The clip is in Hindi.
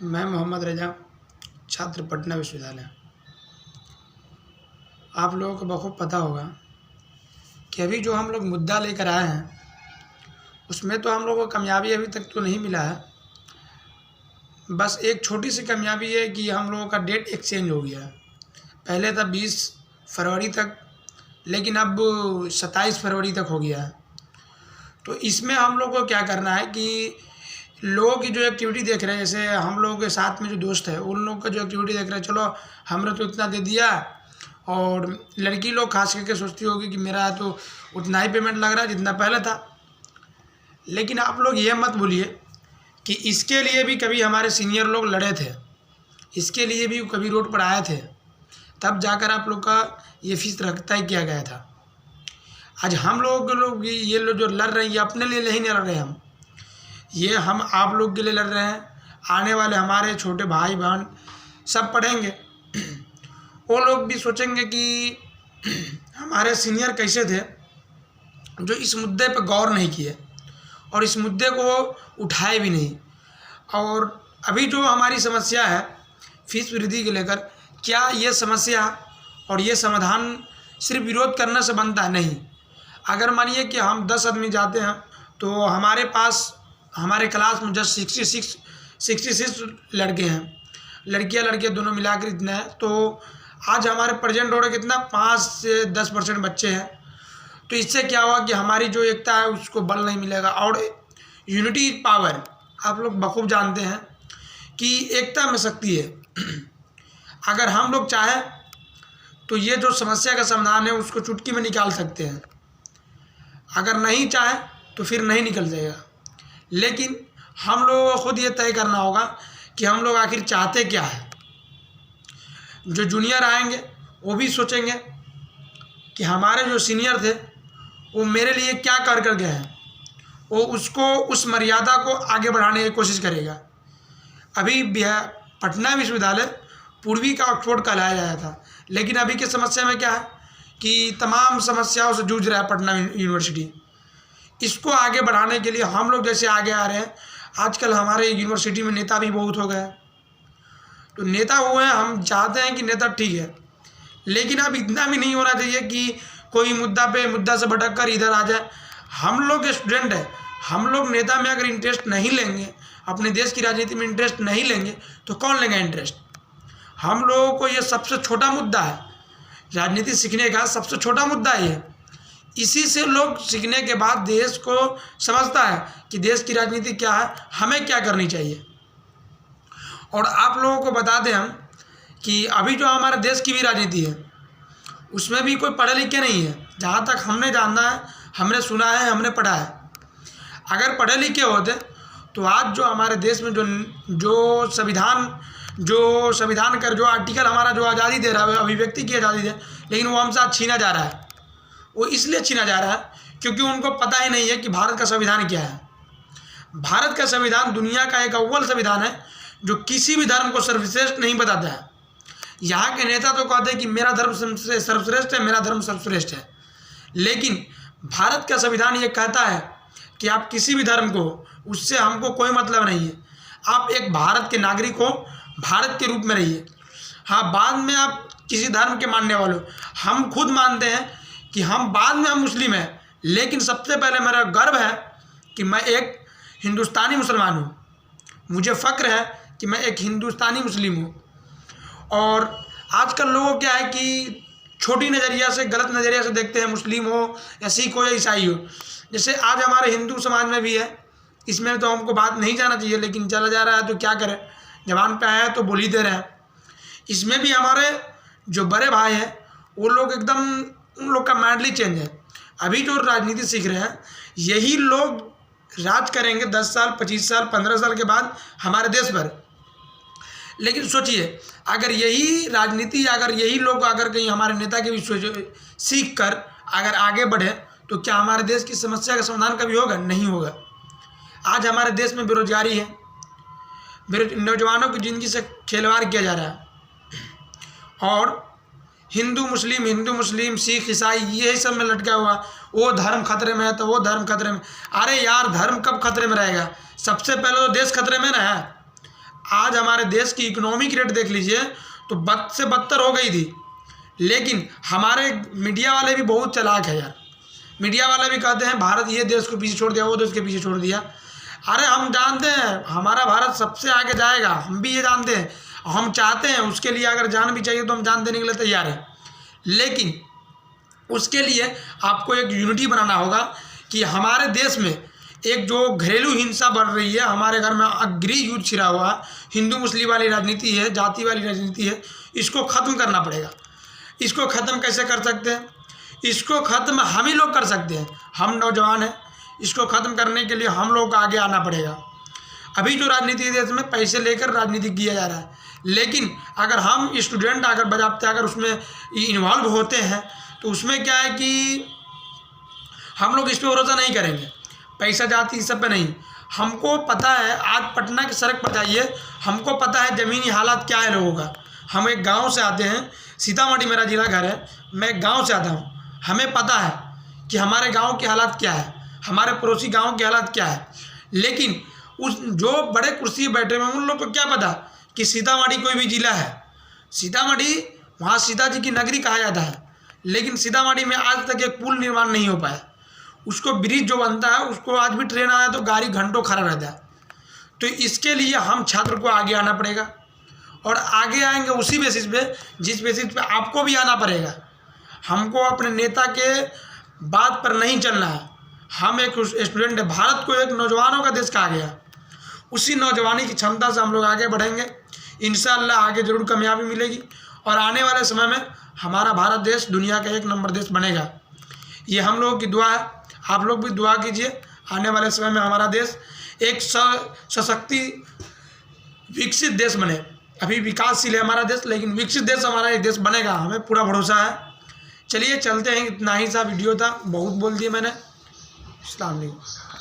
मैं मोहम्मद रज़ा, छात्र पटना विश्वविद्यालय। आप लोगों को बखूब पता होगा कि अभी जो हम लोग मुद्दा लेकर आए हैं उसमें तो हम लोगों को कामयाबी अभी तक तो नहीं मिला है। बस एक छोटी सी कामयाबी है कि हम लोगों का डेट एक्सचेंज हो गया है। पहले था 20 फरवरी तक, लेकिन अब 27 फरवरी तक हो गया है। तो इसमें हम लोग को क्या करना है कि लोगों की जो एक्टिविटी देख रहे हैं, जैसे हम लोगों के साथ में जो दोस्त है उन लोगों का जो एक्टिविटी देख रहे हैं, चलो हमने तो इतना दे दिया, और लड़की लोग खास करके सोचती होगी कि मेरा तो उतना ही पेमेंट लग रहा है जितना पहले था। लेकिन आप लोग ये मत भूलिए कि इसके लिए भी कभी हमारे सीनियर लोग लड़े थे, इसके लिए भी कभी रोड पर आए थे, तब जाकर आप लोग का ये फीस तय किया गया था। आज हम लोगों के लोग ये लोग जो लड़ रहे हैं ये अपने लिए नहीं लड़ रहे हैं, ये हम आप लोग के लिए लड़ रहे हैं। आने वाले हमारे छोटे भाई बहन सब पढ़ेंगे, वो लोग भी सोचेंगे कि हमारे सीनियर कैसे थे जो इस मुद्दे पर गौर नहीं किए और इस मुद्दे को उठाए भी नहीं। और अभी जो हमारी समस्या है फीस वृद्धि के लेकर, क्या ये समस्या और ये समाधान सिर्फ विरोध करने से बनता है? नहीं। अगर मानिए कि हम 10 आदमी जाते हैं तो हमारे पास हमारे क्लास में जस्ट 66 लड़के हैं, लड़कियां लड़के दोनों मिलाकर इतना है। तो आज हमारे प्रेजेंट हो रहे कितना 5 से 10% बच्चे हैं। तो इससे क्या हुआ कि हमारी जो एकता है उसको बल नहीं मिलेगा। और यूनिटी पावर, आप लोग बखूब जानते हैं कि एकता में शक्ति है। अगर हम लोग चाहें तो ये जो समस्या का समाधान है उसको चुटकी में निकाल सकते हैं, अगर नहीं चाहे तो फिर नहीं निकल जाएगा। लेकिन हम लोगों को खुद ये तय करना होगा कि हम लोग आखिर चाहते क्या है। जो जूनियर आएंगे वो भी सोचेंगे कि हमारे जो सीनियर थे वो मेरे लिए क्या कर गए हैं, वो उसको उस मर्यादा को आगे बढ़ाने की कोशिश करेगा। अभी पटना विश्वविद्यालय पूर्वी का ऑक्सफोर्ड कहलाया जाता था, लेकिन अभी की समस्या में क्या है कि तमाम समस्याओं से जूझ रहा है पटना यूनिवर्सिटी। इसको आगे बढ़ाने के लिए हम लोग जैसे आगे आ रहे हैं, आजकल हमारे यूनिवर्सिटी में नेता भी बहुत हो गए हैं। तो नेता हुए हैं, हम चाहते हैं कि नेता ठीक है, लेकिन अब इतना भी नहीं होना चाहिए कि कोई मुद्दा से भटक कर इधर आ जाए। हम लोग स्टूडेंट हैं, हम लोग नेता में अगर इंटरेस्ट नहीं लेंगे, अपने देश की राजनीति में इंटरेस्ट नहीं लेंगे तो कौन लेगा इंटरेस्ट? हम लोगों को ये सबसे छोटा मुद्दा है, राजनीति सीखने का सबसे छोटा मुद्दा ये। इसी से लोग सीखने के बाद देश को समझता है कि देश की राजनीति क्या है, हमें क्या करनी चाहिए। और आप लोगों को बता दें हम कि अभी जो हमारे देश की भी राजनीति है उसमें भी कोई पढ़े लिखे नहीं है। जहाँ तक हमने जाना है, हमने सुना है, हमने पढ़ा है। अगर पढ़े लिखे होते तो आज जो हमारे देश में जो संविधान कर जो आर्टिकल हमारा जो आज़ादी दे रहा है, अभिव्यक्ति की आज़ादी दे, लेकिन वो हमसे आज छीना जा रहा है। वो इसलिए छीना जा रहा है क्योंकि उनको पता ही नहीं है कि भारत का संविधान क्या है। भारत का संविधान दुनिया का एक अव्वल संविधान है जो किसी भी धर्म को सर्वश्रेष्ठ नहीं बताता है। यहाँ के नेता तो कहते हैं कि मेरा धर्म सर्वश्रेष्ठ है, मेरा धर्म सर्वश्रेष्ठ है, लेकिन भारत का संविधान ये कहता है कि आप किसी भी धर्म को, उससे हमको कोई मतलब नहीं है। आप एक भारत के नागरिक हो, भारत के रूप में रहिए। हाँ, बाद में आप किसी धर्म के मानने वाले हो, हम खुद मानते हैं कि हम बाद में हम मुस्लिम हैं, लेकिन सबसे पहले मेरा गर्व है कि मैं एक हिंदुस्तानी मुसलमान हूँ। मुझे फ़ख्र है कि मैं एक हिंदुस्तानी मुस्लिम हूँ। और आजकल लोगों क्या है कि छोटी नज़रिया से, गलत नज़रिया से देखते हैं, मुस्लिम हो या सिख हो या ईसाई हो। जैसे आज हमारे हिंदू समाज में भी है, इसमें तो हमको बात नहीं जाना चाहिए, लेकिन चला जा रहा है तो क्या करें, जबान पे आया है तो बोल ही दे रहे हैं। इसमें भी हमारे जो बड़े भाई हैं वो लोग एकदम, उन लोग का माइंडली चेंज है। अभी जो राजनीति सीख रहे हैं यही लोग राज करेंगे 10 साल, 25 साल, 15 साल के बाद हमारे देश पर। लेकिन सोचिए, अगर यही राजनीति, अगर यही लोग अगर कहीं हमारे नेता के भी सीख कर अगर आगे बढ़े तो क्या हमारे देश की समस्या का समाधान कभी होगा? नहीं होगा। आज हमारे देश में बेरोजगारी है, नौजवानों की ज़िंदगी से खिलवाड़ किया जा रहा है, और हिंदू मुस्लिम सिख ईसाई यही सब में लटका हुआ, वो धर्म खतरे में है तो वो धर्म खतरे में। अरे यार, धर्म कब खतरे में रहेगा? सबसे पहले तो देश खतरे में ना है। आज हमारे देश की इकोनॉमिक रेट देख लीजिए तो बद से बदतर हो गई थी। लेकिन हमारे मीडिया वाले भी बहुत चालाक है यार। मीडिया वाले भी कहते हैं भारत ये देश को पीछे छोड़ दिया, वो देश के पीछे छोड़ दिया। अरे हम जानते हैं हमारा भारत सबसे आगे जाएगा, हम भी ये जानते हैं, हम चाहते हैं, उसके लिए अगर जान भी चाहिए तो हम जान देने के लिए तैयार हैं। लेकिन उसके लिए आपको एक यूनिटी बनाना होगा कि हमारे देश में एक जो घरेलू हिंसा बढ़ रही है, हमारे घर में अग्री युद्ध छिड़ा हुआ, हिंदू मुस्लिम वाली राजनीति है, जाति वाली राजनीति है, इसको ख़त्म करना पड़ेगा। इसको ख़त्म कैसे कर सकते हैं? इसको ख़त्म हम ही लोग कर सकते हैं, हम नौजवान हैं। इसको ख़त्म करने के लिए हम लोग को आगे आना पड़ेगा। अभी जो राजनीति देश में पैसे लेकर राजनीति किया जा रहा है, लेकिन अगर हम स्टूडेंट अगर बजाते अगर उसमें इन्वॉल्व होते हैं तो उसमें क्या है कि हम लोग इस पर भरोसा नहीं करेंगे, पैसा जाति इस सब पे नहीं। हमको पता है, आज पटना की सड़क पर जाइए, हमको पता है ज़मीनी हालात क्या है लोगों का। हम एक गांव से आते हैं, सीतामढ़ी मेरा जिला घर है, मैं एक गांव से आता हूं। हमें पता है कि हमारे गांव की हालात क्या है, हमारे पड़ोसी गांव की हालात क्या है। लेकिन उस जो बड़े कुर्सी बैठे हुए हैं उन लोग को क्या पता कि सीतामढ़ी कोई भी जिला है। सीतामढ़ी वहाँ सीता जी की नगरी कहा जाता है, लेकिन सीतामढ़ी में आज तक एक पुल निर्माण नहीं हो पाया। उसको ब्रिज जो बनता है उसको आज भी ट्रेन आया तो गाड़ी घंटों खड़ा रहता है। तो इसके लिए हम छात्र को आगे आना पड़ेगा, और आगे आएंगे उसी बेसिस पे जिस बेसिस पे आपको भी आना पड़ेगा। हमको अपने नेता के बात पर नहीं चलना है। हम एक स्टूडेंट है, भारत को एक नौजवानों का देश कहा गया, उसी नौजवानी की क्षमता से हम लोग आगे बढ़ेंगे। इंशाअल्लाह आगे ज़रूर कामयाबी मिलेगी, और आने वाले समय में हमारा भारत देश दुनिया का 1 नंबर देश बनेगा। ये हम लोगों की दुआ है, आप लोग भी दुआ कीजिए। आने वाले समय में हमारा देश एक सशक्ति विकसित देश बने। अभी विकासशील है हमारा देश, लेकिन विकसित देश हमारा एक देश बनेगा, हमें पूरा भरोसा है। चलिए चलते हैं, इतना ही सा वीडियो था, बहुत बोल दिया मैंने। अस्सलाम वालेकुम।